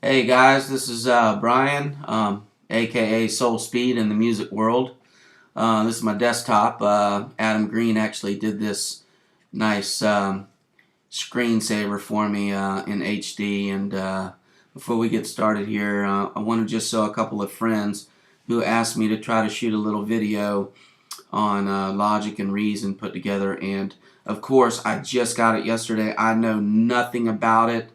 Hey guys, this is Brian, aka Soul Speed in the music world. This is my desktop. Adam Green actually did this nice screensaver for me in HD. And before we get started here, I want to just show a couple of friends who asked me to try to shoot a little video on Logic and Reason put together. And of course, I just got it yesterday. I know nothing about it.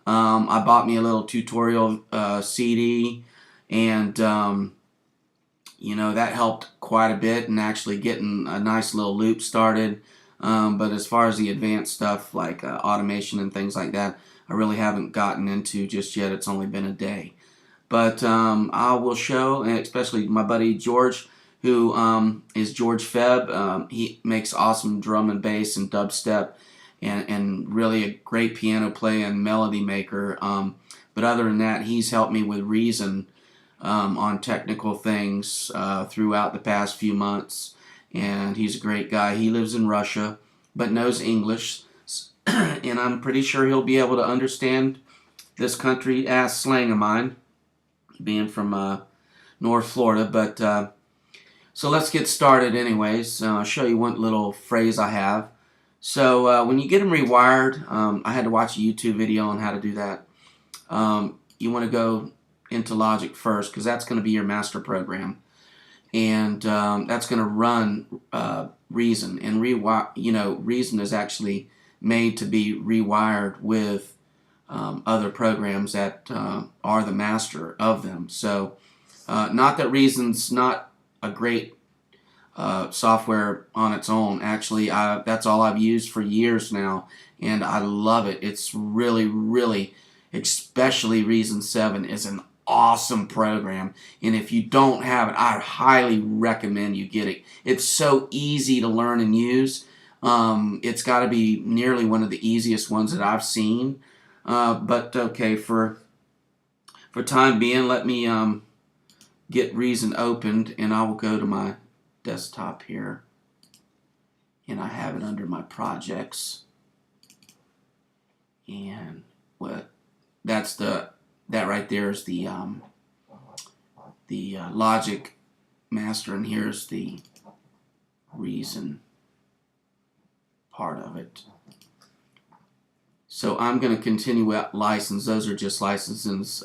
I bought me a little tutorial CD, and that helped quite a bit in actually getting a nice little loop started. But as far as the advanced stuff like automation and things like that, I really haven't gotten into just yet. It's only been a day. But I will show, and especially my buddy George, who is George Febb. He makes awesome drum and bass and dubstep, and really a great piano player and melody maker. But other than that, he's helped me with Reason on technical things throughout the past few months. And he's a great guy. He lives in Russia, but knows English. And I'm pretty sure he'll be able to understand this country ass slang of mine, being from North Florida. But so let's get started anyways. I'll show you one little phrase I have. So when you get them rewired, I had to watch a YouTube video on how to do that. You want to go into Logic first, because that's going to be your master program, and that's going to run Reason. And Reason is actually made to be rewired with other programs that are the master of them. So not that Reason's not a great software on its own. Actually, that's all I've used for years now, and I love it. It's really, especially Reason 7 is an awesome program, and if you don't have it, I highly recommend you get it. It's so easy to learn and use. It's got to be nearly one of the easiest ones that I've seen. But okay, for time being, let me get Reason opened, and I will go to my desktop here, and I have it under my projects, and that right there is the Logic master, and here's the Reason part of it. So I'm going to continue with license. Those are just licenses.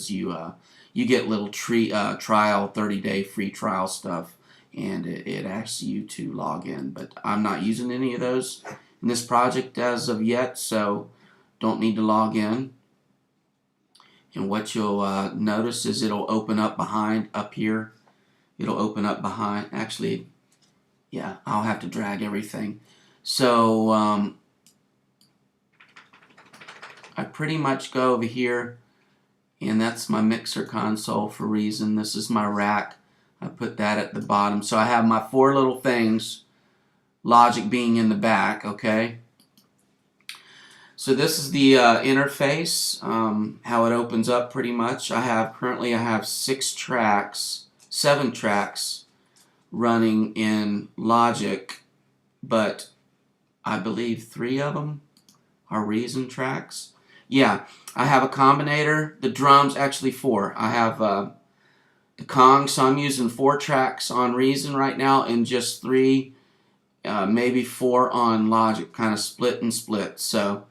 You get little trial 30-day free trial stuff, and it asks you to log in. But I'm not using any of those in this project as of yet, so don't need to log in. And what you'll notice is it'll open up up here. It'll open up behind. Actually, yeah, I'll have to drag everything. So I pretty much go over here, and that's my mixer console for Reason. This is my rack. I put that at the bottom. So I have my four little things, Logic being in the back, okay? So this is the interface, how it opens up pretty much. Currently I have 7 tracks running in Logic, but I believe 3 of them are Reason tracks. Yeah, I have a combinator. The drums, actually 4. I have the Kong, so I'm using 4 tracks on Reason right now, and just 3, maybe 4 on Logic, kind of split and split. So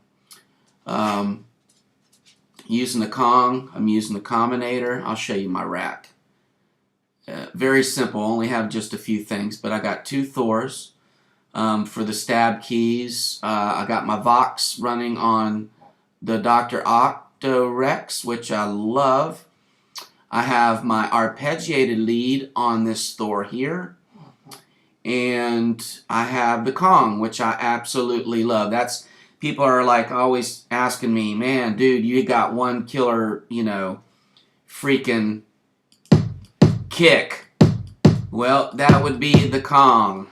using the Kong, I'm using the combinator. I'll show you my rack. Very simple, only have just a few things, but I got 2 Thors. For the stab keys, I got my Vox running on the Dr. Octo-Rex, which I love. I have my arpeggiated lead on this Thor here. And I have the Kong, which I absolutely love. People are like always asking me, man, dude, you got one killer, freaking kick. Well, that would be the Kong,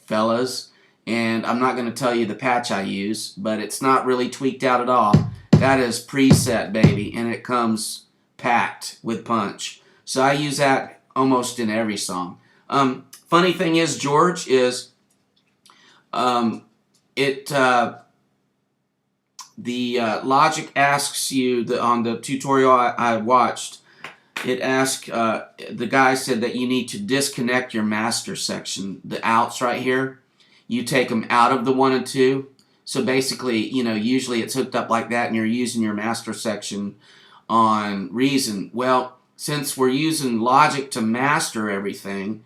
fellas. And I'm not going to tell you the patch I use, but it's not really tweaked out at all. That is preset, baby, and it comes packed with punch. So I use that almost in every song. Funny thing is, George, is the Logic asks you, on the tutorial I watched, it asked, the guy said that you need to disconnect your master section, the outs right here. You take them out of the 1 and 2. So basically, you know, usually it's hooked up like that and you're using your master section on Reason. Well, since we're using Logic to master everything,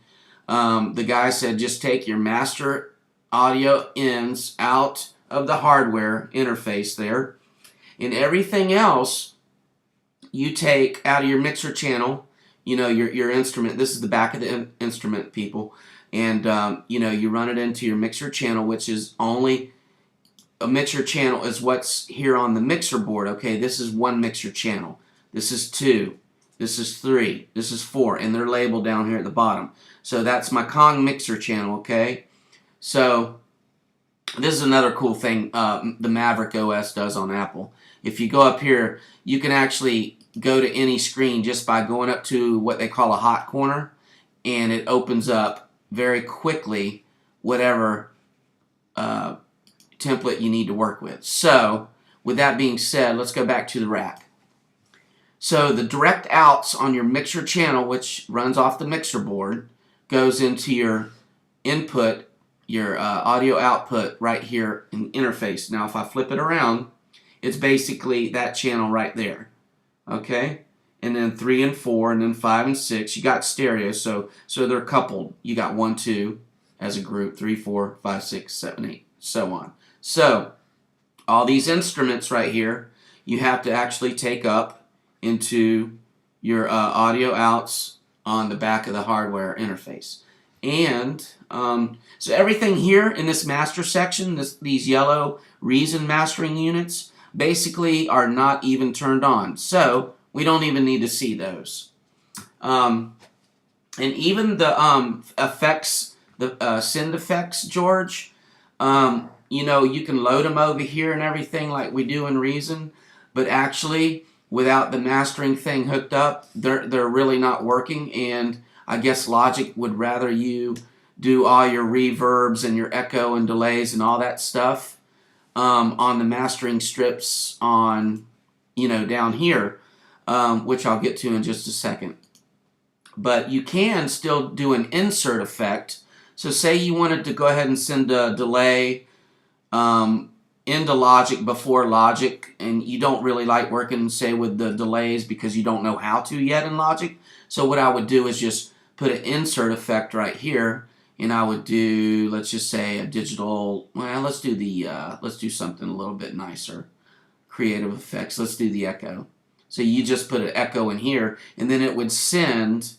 the guy said just take your master audio ins out of the hardware interface there, and everything else you take out of your mixer channel, you know, your instrument. This is the back of the instrument, people. And, you know, you run it into your mixer channel, which is only a mixer channel is what's here on the mixer board. Okay, this is 1 mixer channel. This is 2. This is 3. This is 4. And they're labeled down here at the bottom. So that's my Kong mixer channel, okay? So this is another cool thing the Maverick OS does on Apple. If you go up here, you can actually go to any screen just by going up to what they call a hot corner, and it opens up very quickly whatever template you need to work with. So with that being said, let's go back to the rack. So the direct outs on your mixer channel, which runs off the mixer board, goes into your input, your audio output right here in the interface. Now if I flip it around, it's basically that channel right there. Okay? And then 3 and 4 and then 5 and 6. You got stereo, so they're coupled. You got 1, 2 as a group, 3, 4, 5, 6, 7, 8, so on. So all these instruments right here, you have to actually take up into your audio outs on the back of the hardware interface. And so everything here in this master section, these yellow Reason mastering units, basically are not even turned on. So we don't even need to see those. And even the effects, the send effects, George, you know, you can load them over here and everything like we do in Reason, but actually without the mastering thing hooked up, they're really not working. And I guess Logic would rather you do all your reverbs and your echo and delays and all that stuff on the mastering strips on, you know, down here, which I'll get to in just a second. But you can still do an insert effect. So say you wanted to go ahead and send a delay into Logic before Logic, and you don't really like working, say, with the delays because you don't know how to yet in Logic. So what I would do is just put an insert effect right here, and I would do, let's just say, a digital, well, let's do something a little bit nicer. Creative effects, let's do the echo. So you just put an echo in here, and then it would send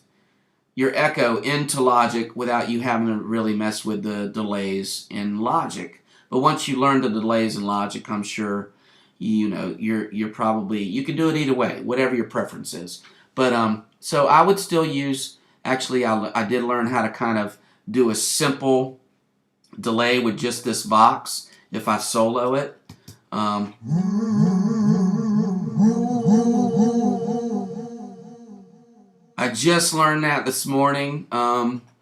your echo into Logic without you having to really mess with the delays in Logic. But once you learn the delays in Logic, I'm sure, you know, you're probably, you can do it either way, whatever your preference is. But so I would still use, actually I did learn how to kind of do a simple delay with just this Vox if I solo it. I just learned that this morning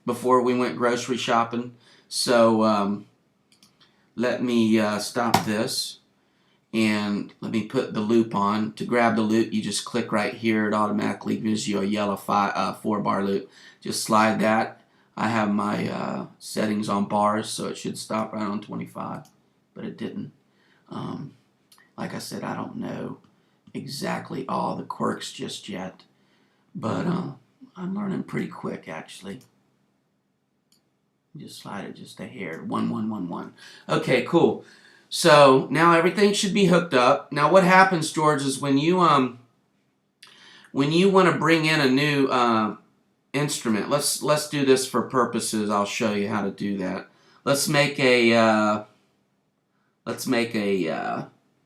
before we went grocery shopping. So let me stop this and let me put the loop on. To grab the loop, you just click right here. It automatically gives you a yellow 4-bar loop. Just slide that. I have my settings on bars, so it should stop right on 25, but it didn't. Like I said, I don't know exactly all the quirks just yet, but I'm learning pretty quick, actually. Just slide it just a hair. 1, 1, 1, 1. Okay, cool. So now everything should be hooked up. Now what happens, George, is when you want to bring in a new instrument. Let's do this for purposes. I'll show you how to do that. Let's make a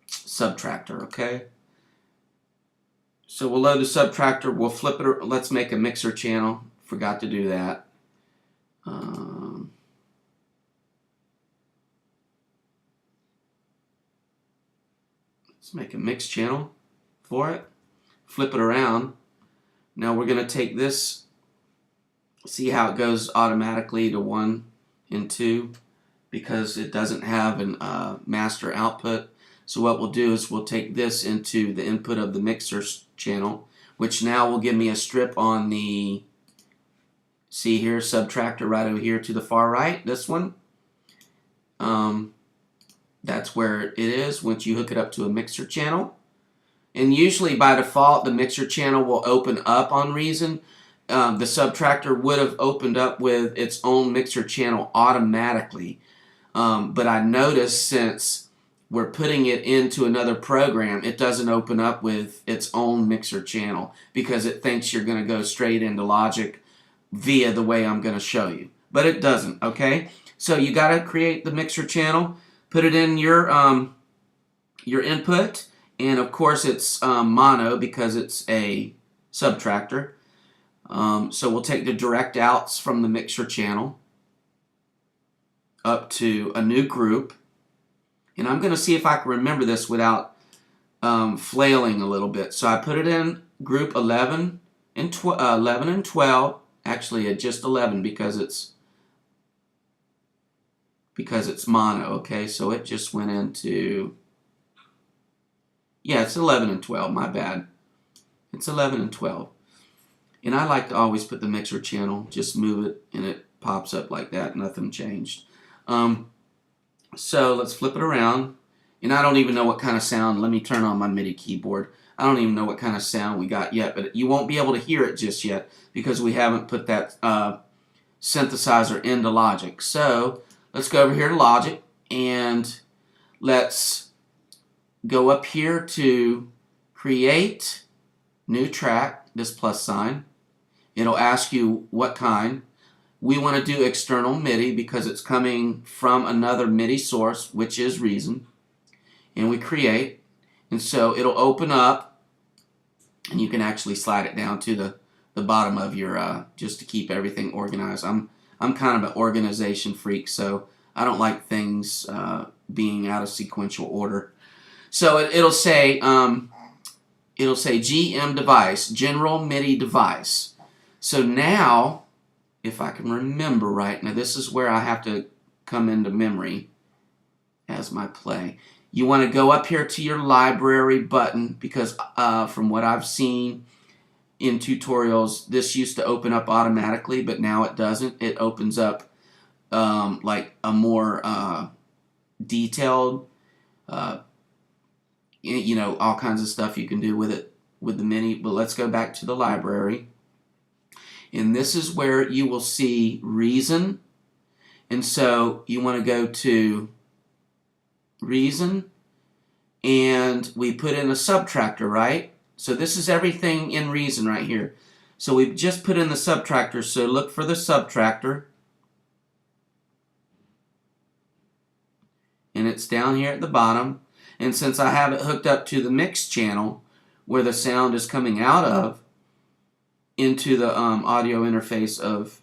subtractor, okay? So we'll load the subtractor. We'll flip it. Let's make a mixer channel. Forgot to do that. Let's make a mix channel for it. Flip it around. Now we're going to take this. See how it goes automatically to 1 and 2 because it doesn't have an master output. So what we'll do is we'll take this into the input of the mixer channel, which now will give me a strip on the, see here, subtractor right over here to the far right, this one. That's where it is once you hook it up to a mixer channel. And usually by default the mixer channel will open up on Reason. The subtractor would have opened up with its own mixer channel automatically. But I noticed since we're putting it into another program, it doesn't open up with its own mixer channel because it thinks you're going to go straight into Logic via the way I'm going to show you. But it doesn't, okay? So you got to create the mixer channel, put it in your input, and of course it's mono because it's a subtractor. So we'll take the direct outs from the mixer channel up to a new group. And I'm going to see if I can remember this without flailing a little bit. So I put it in group 11 and 12. Actually, just 11 because it's mono. Okay, so it just went into, yeah, it's 11 and 12. My bad. It's 11 and 12. And I like to always put the mixer channel, just move it, and it pops up like that. Nothing changed. So let's flip it around. And I don't even know what kind of sound. Let me turn on my MIDI keyboard. I don't even know what kind of sound we got yet, but you won't be able to hear it just yet because we haven't put that synthesizer into Logic. So let's go over here to Logic and let's go up here to Create New Track, this plus sign. It'll ask you what kind. We want to do external MIDI because it's coming from another MIDI source, which is Reason. And we create. And so it'll open up, and you can actually slide it down to the bottom of your, just to keep everything organized. I'm kind of an organization freak, so I don't like things being out of sequential order. So it'll say GM device, General MIDI device. So now, if I can remember right, now this is where I have to come into memory as my play. You want to go up here to your library button because from what I've seen in tutorials, this used to open up automatically, but now it doesn't. It opens up like a more detailed, you know, all kinds of stuff you can do with it with the MIDI. But let's go back to the library. And this is where you will see Reason. And so you want to go to Reason, and we put in a subtractor, right? So this is everything in Reason right here. So we just put in the subtractor, so look for the subtractor. And it's down here at the bottom. And since I have it hooked up to the mix channel where the sound is coming out of, into the audio interface of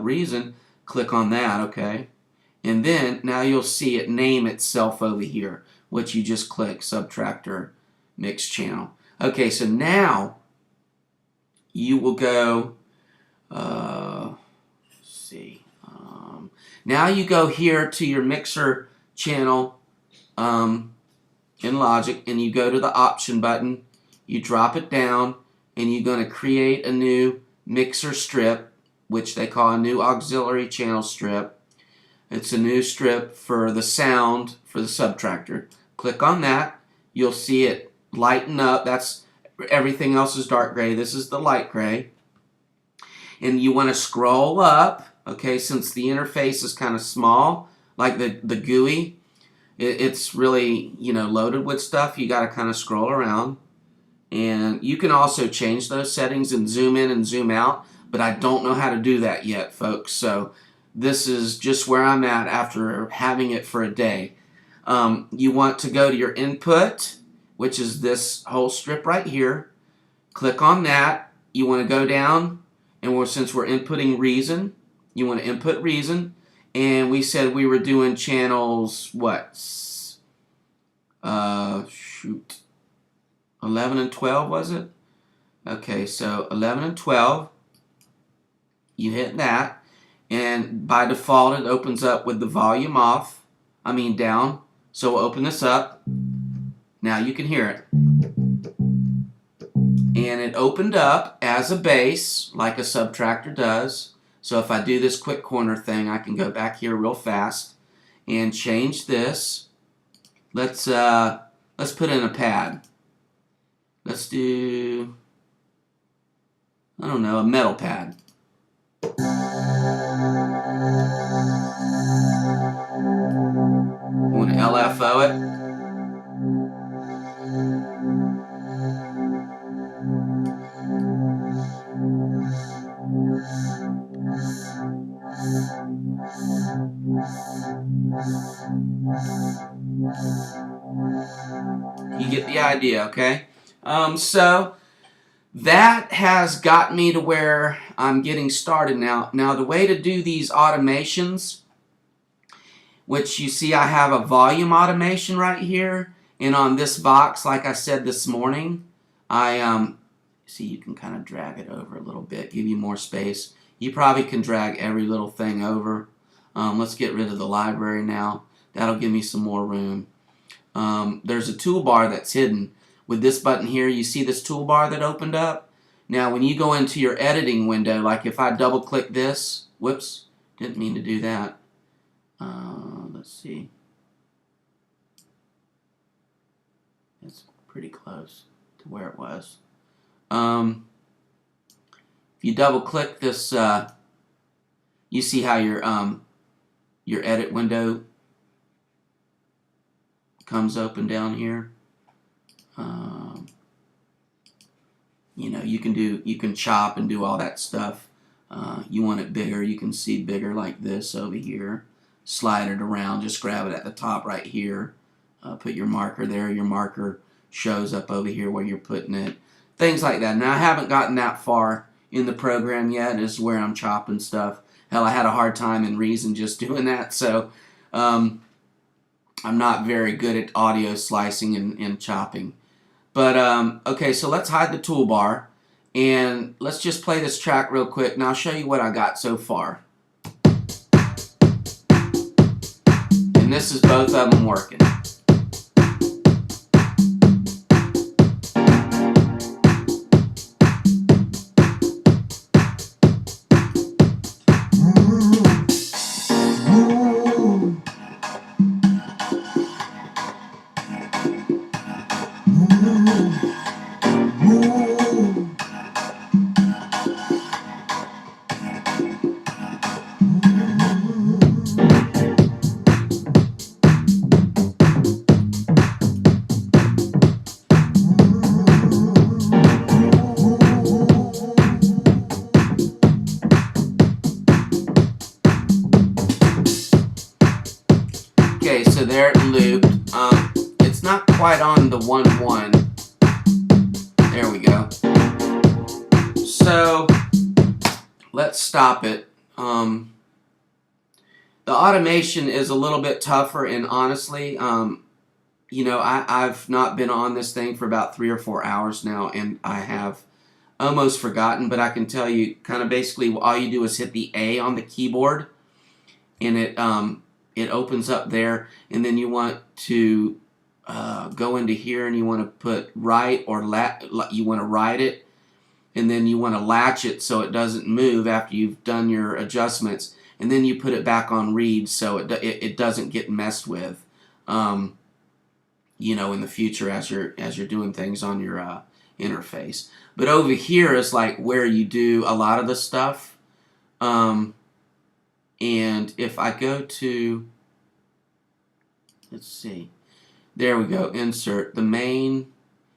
Reason, click on that, okay? And then now you'll see it name itself over here, which you just click Subtractor Mix Channel. Okay, so now you will go, let's see, now you go here to your mixer channel in Logic, and you go to the option button, you drop it down, and you're going to create a new mixer strip, which they call a new auxiliary channel strip. It's a new strip for the sound for the subtractor. Click on that. You'll see it lighten up. That's everything else is dark gray. This is the light gray. And you want to scroll up, okay, since the interface is kind of small, like the GUI, it's really, you know, loaded with stuff. You got to kind of scroll around. And you can also change those settings and zoom in and zoom out, but I don't know how to do that yet, folks. So this is just where I'm at after having it for a day. You want to go to your input, which is this whole strip right here. Click on that. You want to go down, and since we're inputting Reason, you want to input Reason. And we said we were doing channels, what? 11 and 12, was it? Okay, so 11 and 12, you hit that, and by default it opens up with the volume down. So we'll open this up, Now you can hear it. And it opened up as a bass, like a subtractor does. So if I do this quick corner thing, I can go back here real fast and change this. Let's put in a pad. Let's do, I don't know, a metal pad. You want to LFO it. You get the idea, okay? So that has got me to where I'm getting started now. Now the way to do these automations, which you see I have a volume automation right here, and on this box, like I said this morning, I see you can kind of drag it over a little bit, give you more space. You probably can drag every little thing over. Let's get rid of the library now. That'll give me some more room. There's a toolbar that's hidden. With this button here, you see this toolbar that opened up? Now when you go into your editing window, like if I double click this, whoops, didn't mean to do that. Let's see. It's pretty close to where it was. If you double click this, you see how your edit window comes open down here. You know, you can chop and do all that stuff. You want it bigger, you can see bigger like this over here. Slide it around, just grab it at the top right here. Put your marker there. Your marker shows up over here where you're putting it. Things like that. Now I haven't gotten that far in the program yet. This is where I'm chopping stuff. Hell, I had a hard time in Reason just doing that. So I'm not very good at audio slicing and chopping. But okay, so let's hide the toolbar and let's just play this track real quick and I'll show you what I got so far. And this is both of them working. Okay, so there it looped. It's not quite on the 1-1. There we go. So let's stop it. The automation is a little bit tougher, and honestly, you know, I've not been on this thing for about 3 or 4 hours now, and I have almost forgotten, but I can tell you kind of basically all you do is hit the A on the keyboard, and it opens up there, and then you want to go into here and you want to put write or you want to write it, and then you want to latch it so it doesn't move after you've done your adjustments, and then you put it back on read so it doesn't get messed with, you know, in the future as you're doing things on your interface. But over here is like where you do a lot of the stuff. And if I go to, let's see, there we go, insert, the main,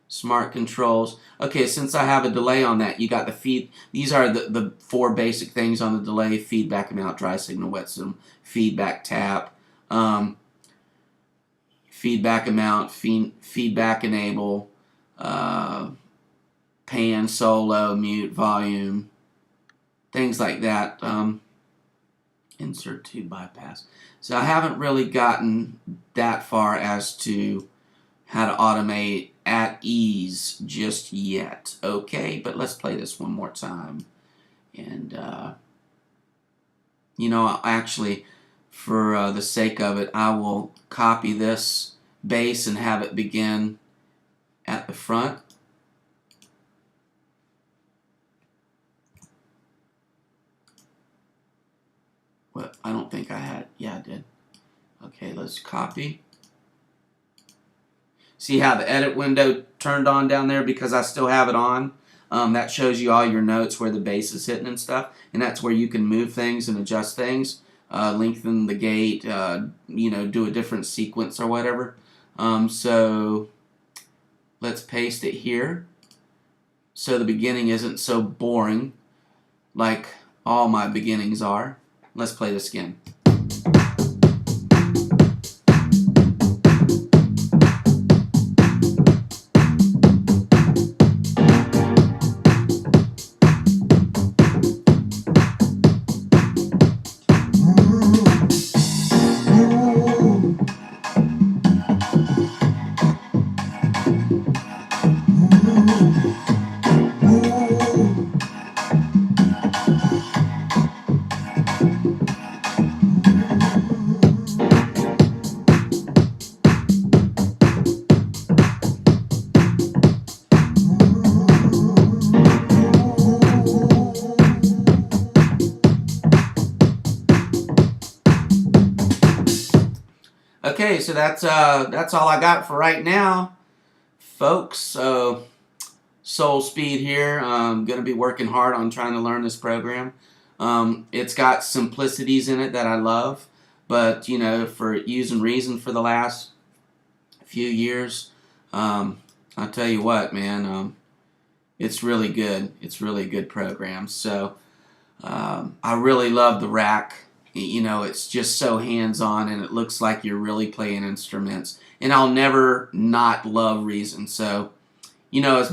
smart controls. Okay, since I have a delay on that, you got the feed. These are the 4 basic things on the delay: feedback amount, dry signal, wet signal, feedback tap, feedback amount, feedback enable, pan, solo, mute, volume, things like that. Insert to bypass. So I haven't really gotten that far as to how to automate at ease just yet. Okay, but let's play this one more time. And, you know, actually, for the sake of it, I will copy this bass and have it begin at the front. What? I don't think I had. Yeah, I did. Okay, let's copy. See how the edit window turned on down there because I still have it on? That shows you all your notes where the bass is hitting and stuff, and that's where you can move things and adjust things, lengthen the gate, you know, do a different sequence or whatever. So let's paste it here so the beginning isn't so boring like all my beginnings are. Let's play this again. Okay, so that's all I got for right now, folks. So Soul Speed here. I'm gonna be working hard on trying to learn this program. It's got simplicities in it that I love, but you know, for using Reason for the last few years, I'll tell you what, man, it's really good. It's really a good program. So I really love the rack. You know, it's just so hands-on, and it looks like you're really playing instruments. And I'll never not love Reason. So, you know, as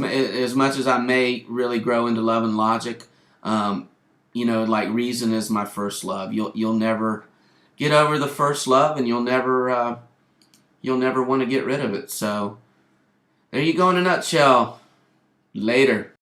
much as I may really grow into loving Logic, you know, like Reason is my first love. You'll never get over the first love, and you'll never want to get rid of it. So there you go in a nutshell. Later.